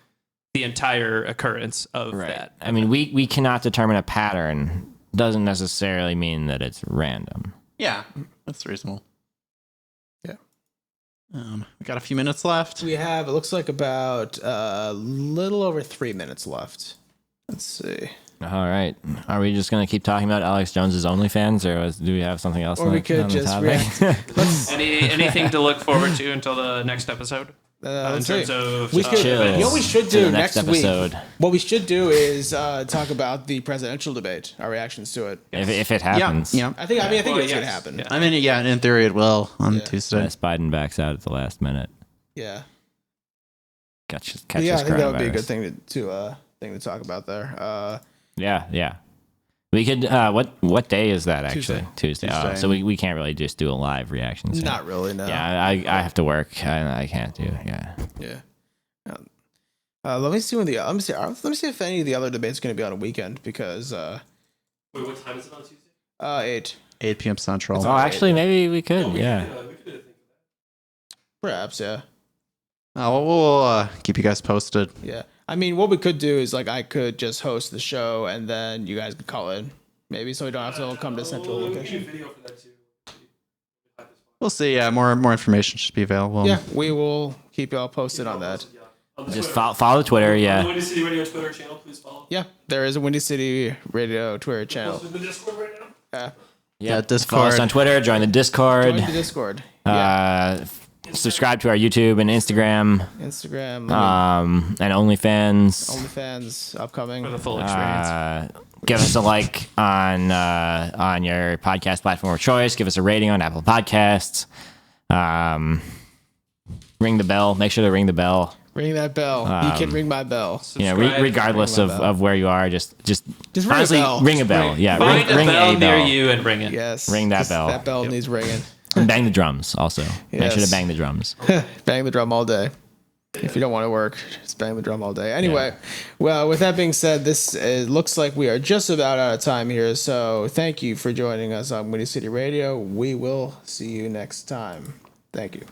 the entire occurrence of that. I mean, we cannot determine a pattern. Doesn't necessarily mean that it's random. Yeah, that's reasonable. Yeah. We got a few minutes left. We have, it looks like about a little over 3 minutes left. Let's see. All right. Are we just going to keep talking about Alex Jones's OnlyFans, or do we have something else? Or we on could the just topic? react. Let's, Anything to look forward to until the next episode? in let's terms see. of We could, chill. you know what we should To the do next next week? episode. What we should do is talk about the presidential debate, our reactions to it. If it happens. Yeah. I think Well, it's yes. going to happen. Yeah. I mean, yeah, in theory it will on Tuesday. Unless Biden backs out at the last minute. Yeah. Catches Yeah, I think that would be a coronavirus. good thing to talk about there. Yeah. We could. What day is that actually? Tuesday. Oh, Tuesday. so we can't really just do a live reaction. So. Not really, no. Yeah, I have to work. I can't do. Yeah. Yeah. Let me see let me see if any of the other debates are going to be on a weekend because Wait, what time is it on Tuesday? 8 8 p.m. Central. Oh, actually, maybe we could. Yeah. We could do it. perhaps, yeah. We'll keep you guys posted. Yeah. I mean, what we could do is like I could just host the show and then you guys could call in. Maybe so we don't have to all come to central We location. need a video for that too. We'll see. Yeah, more information should be available. Yeah, we will keep y'all posted on that. Yeah. On the Just Twitter. follow Twitter. On the Yeah. Windy City Radio Twitter channel, please follow. Yeah, there is a Windy City Radio Twitter channel. Posted in the Discord right now. Yeah. Yeah, Follow us Discord. on Twitter. Join the Discord. Join the Discord. Yeah. Subscribe to our YouTube and Instagram. Instagram, And OnlyFans. OnlyFans, upcoming. For the full experience. Give us a like on your podcast platform of choice. Give us a rating on Apple Podcasts. Ring the bell. Make sure to ring the bell. Ring that bell. You can ring my bell. Regardless Ring my bell. of where you are, just ring a honestly bell. ring a bell. Yeah, Find ring a bell a near bell. you and ring it. Yes. Ring that Just bell. That bell needs ringing. And bang the drums also. Make sure Yes. to bang the drums. Bang the drum all day. If you don't want to work, just bang the drum all day. Anyway, well, with that being said, this looks like we are just about out of time here. So thank you for joining us on Windy City Radio. We will see you next time. Thank you.